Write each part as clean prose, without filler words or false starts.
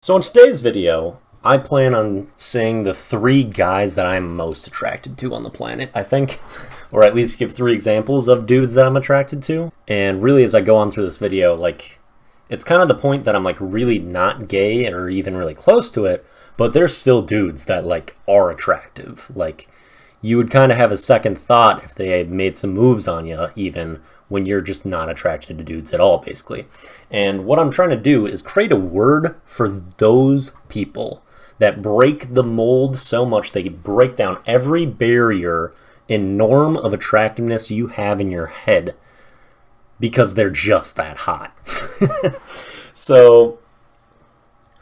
So in today's video, I plan on saying the 3 guys that I'm most attracted to on the planet, I think. Or at least give 3 examples of dudes that I'm attracted to. And really, as I go on through this video, like, it's kind of the point that I'm, like, really not gay or even really close to it, but there's still dudes that, like, are attractive. Like, you would kind of have a second thought if they had made some moves on you, even when you're just not attracted to dudes at all, basically. And what I'm trying to do is create a word for those people that break the mold so much they break down every barrier and norm of attractiveness you have in your head because they're just that hot. So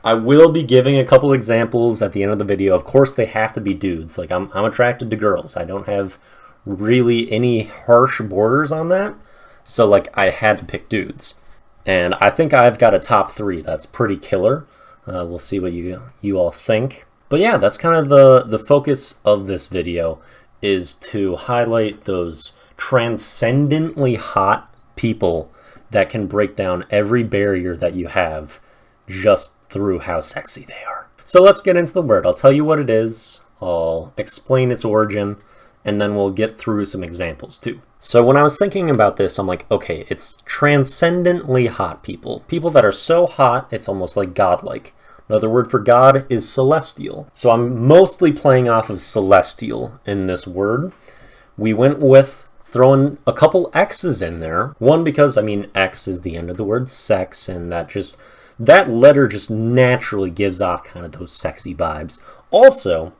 I will be giving a couple examples at the end of the video. Of course, they have to be dudes. Like, I'm attracted to girls. I don't have really any harsh borders on that. So, like, I had to pick dudes. And I think I've got a top 3 that's pretty killer. We'll see what you all think. But yeah, that's kind of the focus of this video, is to highlight those transcendently hot people that can break down every barrier that you have just through how sexy they are. So let's get into the word. I'll tell you what it is, I'll explain its origin, and then we'll get through some examples too. So when I was thinking about this, I'm like, okay, it's transcendently hot people. People that are so hot, it's almost like godlike. Another word for God is celestial. So I'm mostly playing off of celestial in this word. We went with throwing a couple X's in there. One, because, I mean, X is the end of the word sex, and that letter just naturally gives off kind of those sexy vibes. Also,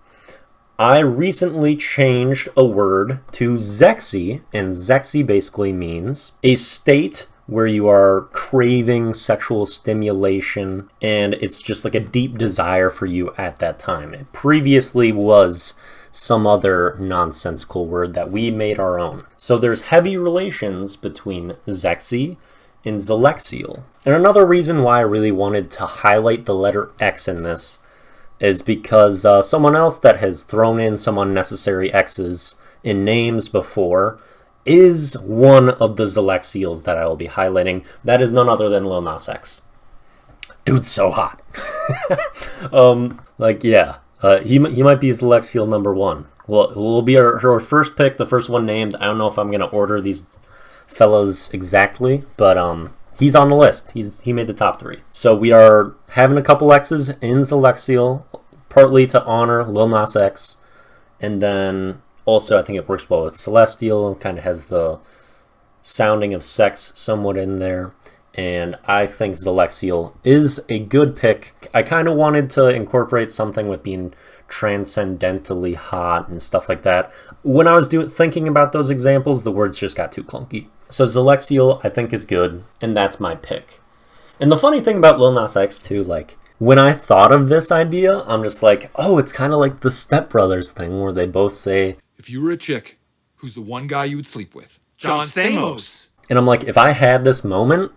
I recently changed a word to Xexy, and Xexy basically means a state where you are craving sexual stimulation, and it's just like a deep desire for you at that time. It previously was some other nonsensical word that we made our own. So there's heavy relations between Xexy and Xelexial. And another reason why I really wanted to highlight the letter X in this is because someone else that has thrown in some unnecessary X's in names before is one of the Xelexials that I will be highlighting. That is none other than Lil Nas X. Dude's so hot. He might be Xelexial number 1. Well, it will be our first pick, the first one named. I don't know if I'm going to order these fellas exactly, but he's on the list. He made the top 3. So we are having a couple X's in Xelexial, partly to honor Lil Nas X, and then also I think it works well with Celestial. Kind of has the sounding of sex somewhat in there, and I think Xelexial is a good pick. I kind of wanted to incorporate something with being transcendentally hot and stuff like that. When I was thinking about those examples, the words just got too clunky. So Xelexial, I think, is good, and that's my pick. And the funny thing about Lil Nas X, too, like, when I thought of this idea, I'm just like, oh, it's kind of like the Step Brothers thing, where they both say, if you were a chick, who's the one guy you would sleep with? John Stamos. And I'm like, if I had this moment,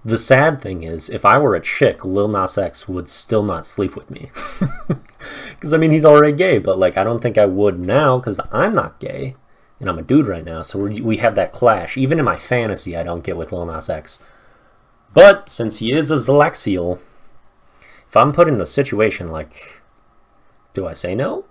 the sad thing is, if I were a chick, Lil Nas X would still not sleep with me. Because, I mean, he's already gay, but, like, I don't think I would now, because I'm not gay. And I'm a dude right now, so we have that clash. Even in my fantasy, I don't get with Lil Nas X. But since he is a Xelexial, if I'm put in the situation, like, do I say no?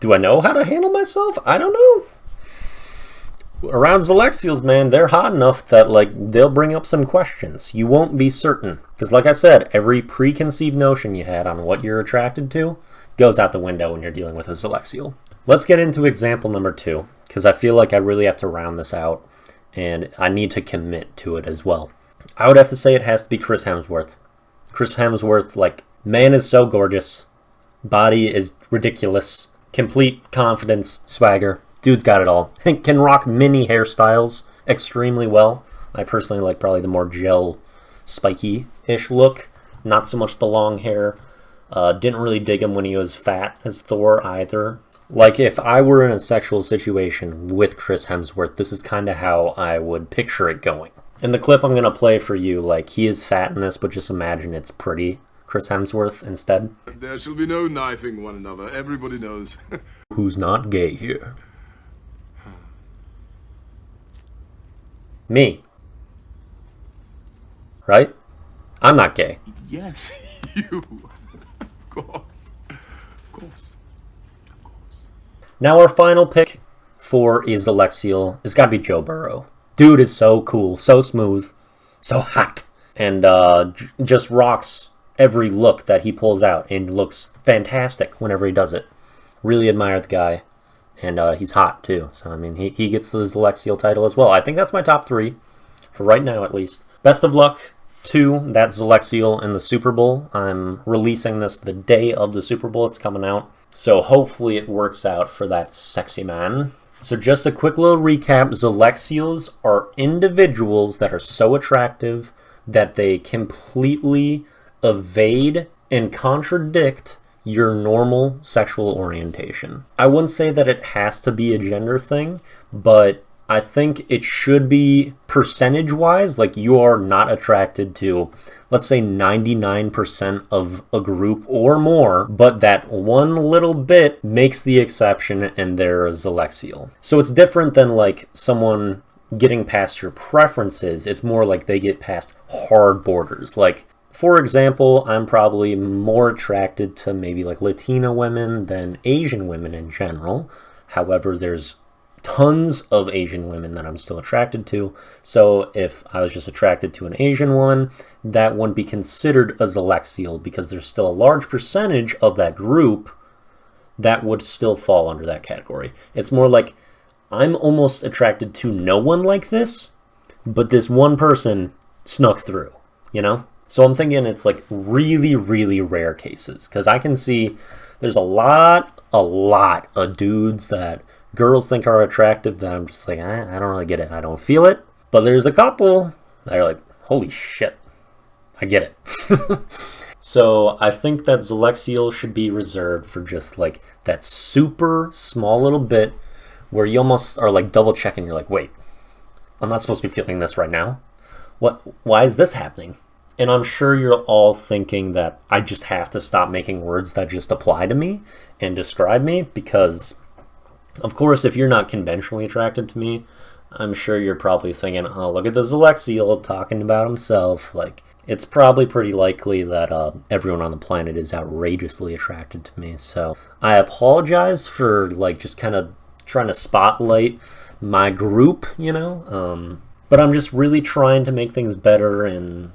Do I know how to handle myself? I don't know. Around Xelexials, man, they're hot enough that, like, they'll bring up some questions. You won't be certain. Because, like I said, every preconceived notion you had on what you're attracted to goes out the window when you're dealing with a Xelexial. Let's get into example number 2, because I feel like I really have to round this out, and I need to commit to it as well. I would have to say it has to be Chris Hemsworth. Chris Hemsworth, like, man is so gorgeous. Body is ridiculous. Complete confidence, swagger. Dude's got it all. Can rock many hairstyles extremely well. I personally like probably the more gel, spiky-ish look. Not so much the long hair. Didn't really dig him when he was fat as Thor either. Like, if I were in a sexual situation with Chris Hemsworth, this is kind of how I would picture it going. In the clip I'm going to play for you, like, he is fat in this, but just imagine it's pretty Chris Hemsworth instead. There shall be no knifing one another, everybody knows. Who's not gay here? Me. Right? I'm not gay. Yes, You. Of course. Of course. Of course. Now our final pick for Xelexial has got to be Joe Burrow. Dude is so cool, so smooth, so hot, and just rocks every look that he pulls out and looks fantastic whenever he does it. Really admire the guy, and he's hot too. So I mean, he gets the Xelexial title as well. I think that's my top 3 for right now, at least. Best of luck to that Xelexial in the Super Bowl. I'm releasing this the day of the Super Bowl. It's coming out, so hopefully it works out for that sexy man. So just a quick little recap. Xelexials are individuals that are so attractive that they completely evade and contradict your normal sexual orientation. I wouldn't say that it has to be a gender thing, but I think it should be percentage-wise, like you are not attracted to, let's say 99% of a group or more, but that one little bit makes the exception and they're a Xelexial. So it's different than like someone getting past your preferences. It's more like they get past hard borders. Like, for example, I'm probably more attracted to maybe like Latina women than Asian women in general. However, there's tons of Asian women that I'm still attracted to. So if I was just attracted to an Asian woman, that wouldn't be considered a Xelexial because there's still a large percentage of that group that would still fall under that category. It's more like I'm almost attracted to no one like this, but this one person snuck through, you know? So I'm thinking it's like really, really rare cases because I can see there's a lot of dudes that girls think are attractive that I'm just like, I don't really get it. I don't feel it. But there's a couple that are like, holy shit, I get it. So I think that Xelexial should be reserved for just like that super small little bit where you almost are like double checking. You're like, wait, I'm not supposed to be feeling this right now. Why is this happening? And I'm sure you're all thinking that I just have to stop making words that just apply to me and describe me because, of course, if you're not conventionally attracted to me, I'm sure you're probably thinking, oh, look at the Xelexial talking about himself. Like, it's probably pretty likely that everyone on the planet is outrageously attracted to me. So I apologize for, like, just kind of trying to spotlight my group, you know? But I'm just really trying to make things better and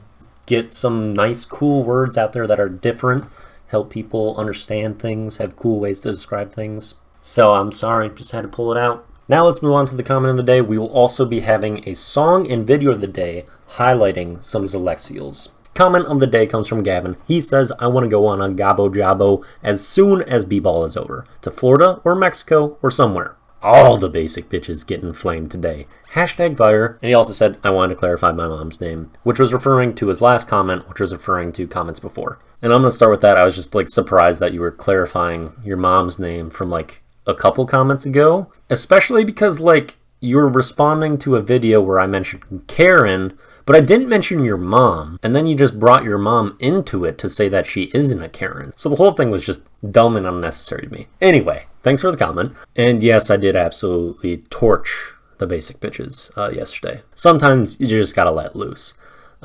get some nice, cool words out there that are different, help people understand things, have cool ways to describe things. So I'm sorry, just had to pull it out. Now let's move on to the comment of the day. We will also be having a song and video of the day highlighting some Xelexials. Comment of the day comes from Gavin. He says, I want to go on a Gabo Jabo as soon as B-Ball is over. To Florida or Mexico or somewhere. All the basic bitches getting flamed today. Hashtag fire. And he also said, I wanted to clarify my mom's name, which was referring to his last comment, which was referring to comments before. And I'm going to start with that. I was just like surprised that you were clarifying your mom's name from like a couple comments ago, especially because like you were responding to a video where I mentioned Karen, but I didn't mention your mom, and then you just brought your mom into it to say that she isn't a Karen. So the whole thing was just dumb and unnecessary to me. Anyway, thanks for the comment. And yes, I did absolutely torch the basic bitches yesterday. Sometimes you just gotta let loose.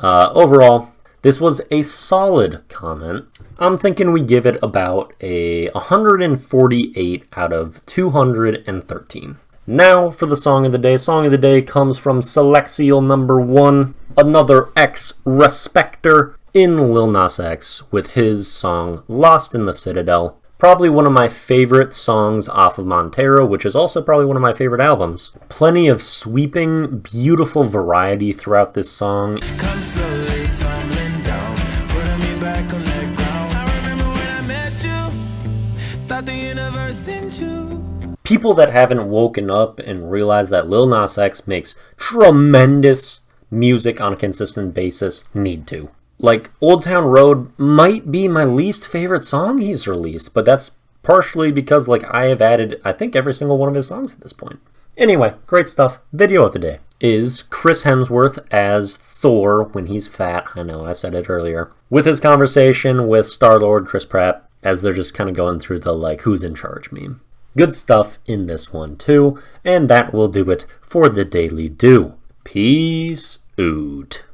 Overall, this was a solid comment. I'm thinking we give it about a 148 out of 213. Now for the song of the day. Song of the day comes from Xelexial number 1, another X-Respecter in Lil Nas X with his song Lost in the Citadel. Probably one of my favorite songs off of Montero, which is also probably one of my favorite albums. Plenty of sweeping, beautiful variety throughout this song. Come slowly tumbling down, putting me back on that ground. I remember when I met you, thought the universe sent you. People that haven't woken up and realized that Lil Nas X makes tremendous music on a consistent basis need to. Like, Old Town Road might be my least favorite song he's released, but that's partially because, like, I have added, I think, every single one of his songs at this point. Anyway, great stuff. Video of the day is Chris Hemsworth as Thor when he's fat. I know, I said it earlier. With his conversation with Star-Lord Chris Pratt as they're just kind of going through the, like, who's in charge meme. Good stuff in this one, too. And that will do it for the Daily Do. Peace out.